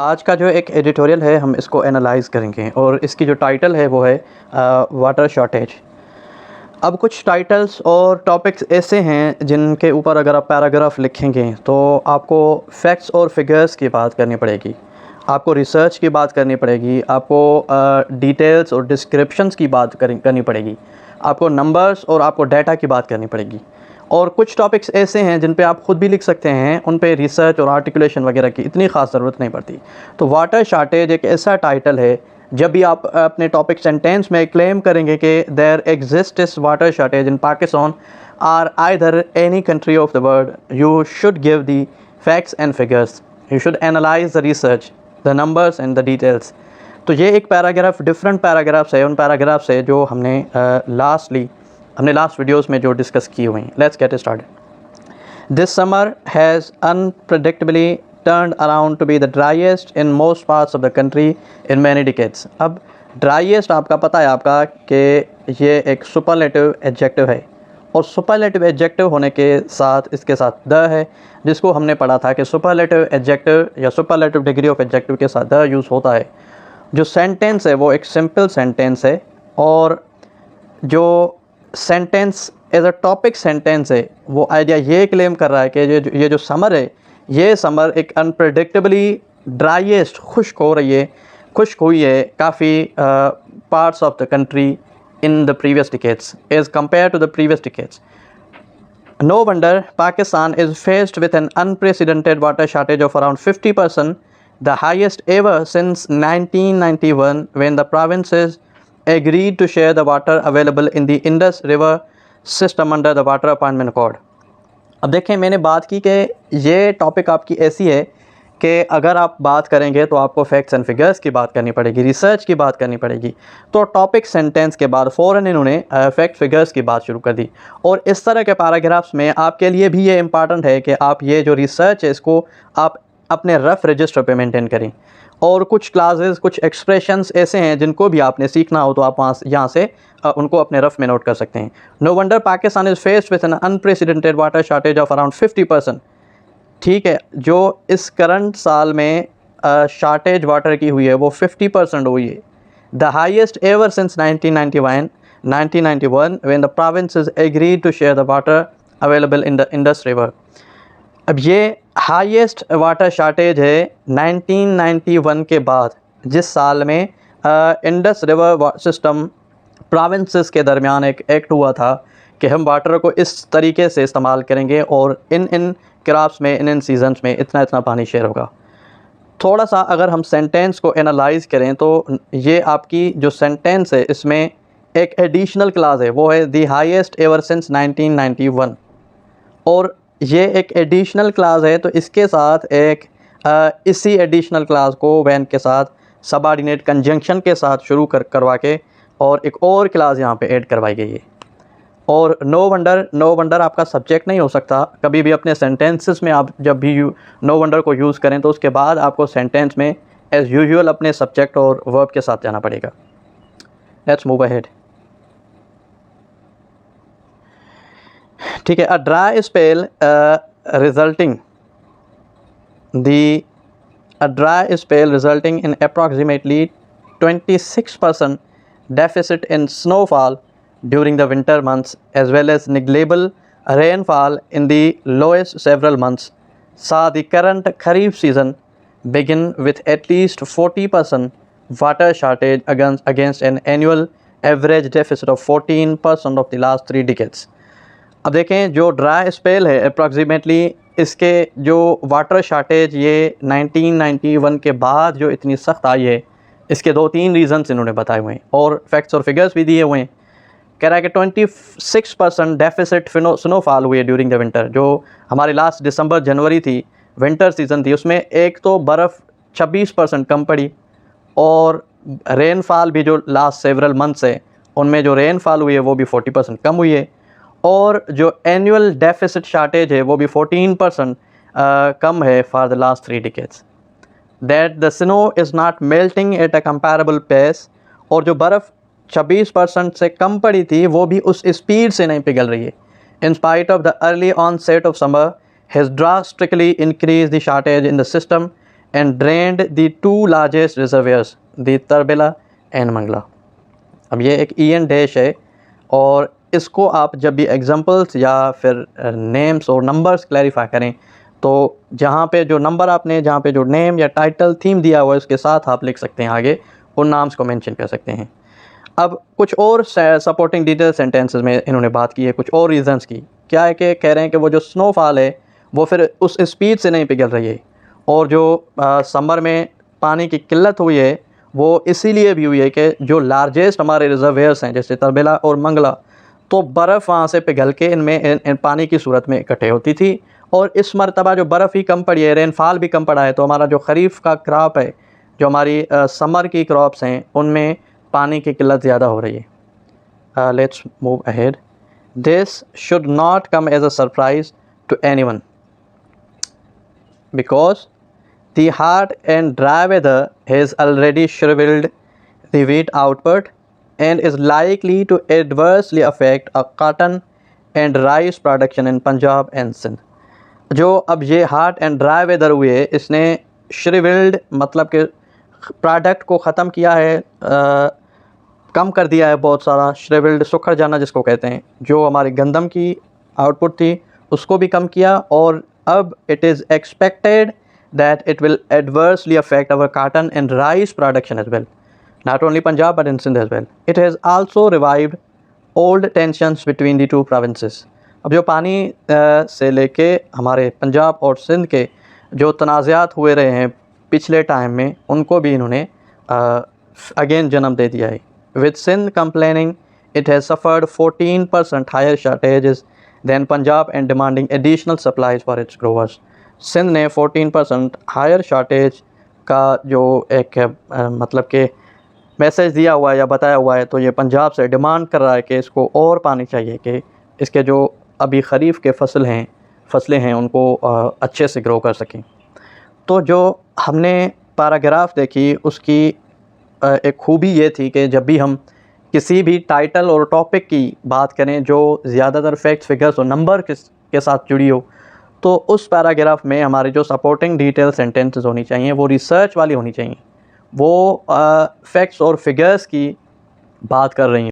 आज का जो एक एडिटोरियल है हम इसको एनालाइज करेंगे और इसकी जो टाइटल है वो है वाटर शॉर्टेज। अब कुछ टाइटल्स और टॉपिक्स ऐसे हैं जिनके ऊपर अगर आप पैराग्राफ लिखेंगे तो आपको फैक्ट्स और फिगर्स की बात करनी पड़ेगी, आपको रिसर्च की बात करनी पड़ेगी, आपको डिटेल्स और डिस्क्रिप्शंस की बात करनी पड़ेगी, आपको नंबर्स और आपको डाटा की बात करनी पड़ेगी। और कुछ टॉपिक्स ऐसे हैं जिन पे आप ख़ुद भी लिख सकते हैं, उन पे रिसर्च और आर्टिकुलेशन वगैरह की इतनी ख़ास ज़रूरत नहीं पड़ती। तो वाटर शॉर्टेज एक ऐसा टाइटल है, जब भी आप अपने टॉपिक सेंटेंस में क्लेम करेंगे कि there exists water shortage in Pakistan or either any country of the world, you should give the facts and figures, you should analyse the research, the numbers and the details. तो ये एक paragraph, different paragraphs है, उन paragraphs है जो हमने last videos में जो डिस्कस की हुई। Let's get started. This summer has unpredictably turned around to be the driest in most parts of the country in many decades। अब ड्राइएस्ट आपका पता है आपका कि ये एक सुपरलेटिव एडजेक्टिव है, और सुपरलेटिव एडजेक्टिव होने के साथ इसके साथ द है, जिसको हमने पढ़ा था कि सुपरलेटिव एडजेक्टिव या सुपरलेटिव डिग्री ऑफ एडजेक्टिव के साथ द यूज़ होता है। जो सेंटेंस है वो एक सिंपल सेंटेंस है, और जो sentence as a topic sentence है वो आइडिया ये क्लेम कर रहा है कि ये जो समर है, ये समर एक अनप्रेडिक्टेबली ड्राइएस्ट खुश्क हुई है काफ़ी parts of the country in the previous decades as compare to the previous decades. No wonder Pakistan is faced with an unprecedented water shortage of around 50%, the highest ever since 1991 when the provinces agreed to share the water available in the Indus River system under the Water Appointment Accord। अब देखें, मैंने बात की कि ये topic आपकी ऐसी है कि अगर आप बात करेंगे तो आपको फैक्ट्स एंड फिगर्स की बात करनी पड़ेगी, रिसर्च की बात करनी पड़ेगी। तो टॉपिक सेंटेंस के बाद फ़ौरन इन्होंने फैक्ट फिगर्स की बात शुरू कर दी। और इस तरह के पैराग्राफ्स में आपके लिए भी ये इम्पॉर्टेंट है कि आप ये जो रिसर्च है इसको आप अपने रफ़ रजिस्टर पे मेंटेन करें। और कुछ क्लासेस, कुछ एक्सप्रेशंस ऐसे हैं जिनको भी आपने सीखना हो तो आप यहाँ से उनको अपने रफ़ में नोट कर सकते हैं। No wonder Pakistan is faced with an unprecedented water shortage of around 50%। ठीक है, जो इस करंट साल में शॉर्टेज वाटर की हुई है वो 50% हुई है। The highest ever since 1991 when the provinces agreed to share the water available in the Indus river. अब ये हाईएस्ट वाटर शॉर्टेज है 1991 के बाद, जिस साल में इंडस रिवर सिस्टम प्रोविंसेस के दरमियान एक एक्ट हुआ था कि हम वाटर को इस तरीके से इस्तेमाल करेंगे और इन क्रॉप्स में इन सीजन्स में इतना पानी शेयर होगा। थोड़ा सा अगर हम सेंटेंस को एनालाइज करें तो ये आपकी जो सेंटेंस है इसमें एक एडिशनल क्लास है, वो है दी हाईएस्ट एवर सिंस 1991, और ये एक एडिशनल क्लास है। तो इसके साथ एक इसी एडिशनल क्लास को वैन के साथ सबऑर्डिनेट कंजंक्शन के साथ शुरू करवा के और एक और क्लास यहाँ पे ऐड करवाई गई है। और नो वंडर आपका सब्जेक्ट नहीं हो सकता कभी भी अपने सेंटेंसेस में। आप जब भी नो वंडर को यूज़ करें तो उसके बाद आपको सेंटेंस में एज़ यूजुअल अपने सब्जेक्ट और वर्ब के साथ जाना पड़ेगा। Let's move ahead. ठीक है, a dry spell resulting in approximately 26% deficit in snowfall during the winter months as well as negligible rainfall in the lowest several months saw the current Kharif season begin with at least 40% water shortage against an annual average deficit of 14% of the last 3 decades। अब देखें, जो dry spell है approximately इसके जो water shortage ये 1991 के बाद जो इतनी सख्त आई है, इसके 2-3 रीज़न्स इन्होंने बताए हुए हैं और फैक्ट्स और फिगर्स भी दिए हुए हैं। कह रहा है कि 26% डेफिसिट स्नोफॉल हुई है ड्यूरिंग द विंटर। जो हमारी लास्ट दिसंबर जनवरी थी, विंटर सीज़न थी, उसमें एक तो बर्फ़ 26% कम पड़ी, और रेनफॉल भी जो लास्ट सेवरल मंथ्स है उनमें जो रेनफॉल हुई है वो भी 40% कम हुई है, और जो एनुअल डेफिसिट शॉर्टेज है वो भी 14% कम है for the last 3 decades. That the snow is not melting at a comparable pace, और जो बर्फ़ 26% से कम पड़ी थी वो भी उस स्पीड से नहीं पिघल रही है। In spite of the early onset of summer has drastically increase the shortage in the system and drained the two largest reservoirs, the Tarbela and Mangla। अब ये एक EN डैश है और इसको आप जब भी एग्जांपल्स या फिर नेम्स और नंबर्स क्लैरिफाई करें तो जहाँ पे जो नंबर आपने जहाँ पे जो नेम या टाइटल थीम दिया हुआ है उसके साथ आप लिख सकते हैं, आगे उन नाम्स को मेंशन कर सकते हैं। अब कुछ और सपोर्टिंग डिटेल सेंटेंसेस में इन्होंने बात की है, कुछ और रीज़न्स की। क्या है कि कह रहे हैं कि वो जो स्नोफॉल है वो फिर उस स्पीड से नहीं पिघल रही है, और जो समर में पानी की किल्लत हुई है वो इसीलिए भी हुई है कि जो लार्जेस्ट हमारे रिजर्वेयर्स हैं जैसे तरबेला और मंगला, तो बर्फ़ वहाँ से पिघल के इनमें इन पानी की सूरत में इकट्ठे होती थी, और इस मरतबा जो बर्फ़ ही कम पड़ी है, रेनफॉल भी कम पड़ा है, तो हमारा जो ख़रीफ़ का क्रॉप है, जो हमारी समर की क्रॉप्स हैं, उनमें पानी की किल्लत ज़्यादा हो रही है। Let's move ahead. This should not come as a surprise to anyone because the hot and dry weather has already shriveled the wheat output and is likely to adversely affect a cotton and rice production in Punjab and Sindh। जो अब ये hot and dry weather हुए इसने shriveled मतलब कि product को ख़त्म किया है, कम कर दिया है बहुत सारा। shriveled सुखड़ जाना जिसको कहते हैं, जो हमारी गंदम की आउटपुट थी उसको भी कम किया, और अब it is expected that it will adversely affect our cotton and rice production as well, not only Punjab but in Sindh as well। It has also revived old tensions between the two provinces। अब जो पानी से लेके हमारे पंजाब और सिंध के जो तनाज़ात हुए रहे हैं पिछले टाइम में, उनको भी इन्होंने अगेन जन्म दे दिया है। With Sindh complaining it has suffered 14% higher shortages than Punjab and demanding additional supplies for its growers। Sindh ने 14% हायर शॉर्टेज का जो एक मतलब के मैसेज दिया हुआ है या बताया हुआ है, तो ये पंजाब से डिमांड कर रहा है कि इसको और पानी चाहिए कि इसके जो अभी ख़रीफ़ के फसलें हैं उनको अच्छे से ग्रो कर सकें। तो जो हमने पैराग्राफ देखी उसकी एक खूबी ये थी कि जब भी हम किसी भी टाइटल और टॉपिक की बात करें जो ज़्यादातर फैक्ट्स, फिगर्स और नंबर के साथ जुड़ी हो, तो उस पैराग्राफ में हमारे जो सपोर्टिंग डिटेल सेंटेंसेस होनी चाहिए वो रिसर्च वाली होनी चाहिए, वो फैक्ट्स और फिगर्स की बात कर रही हैं।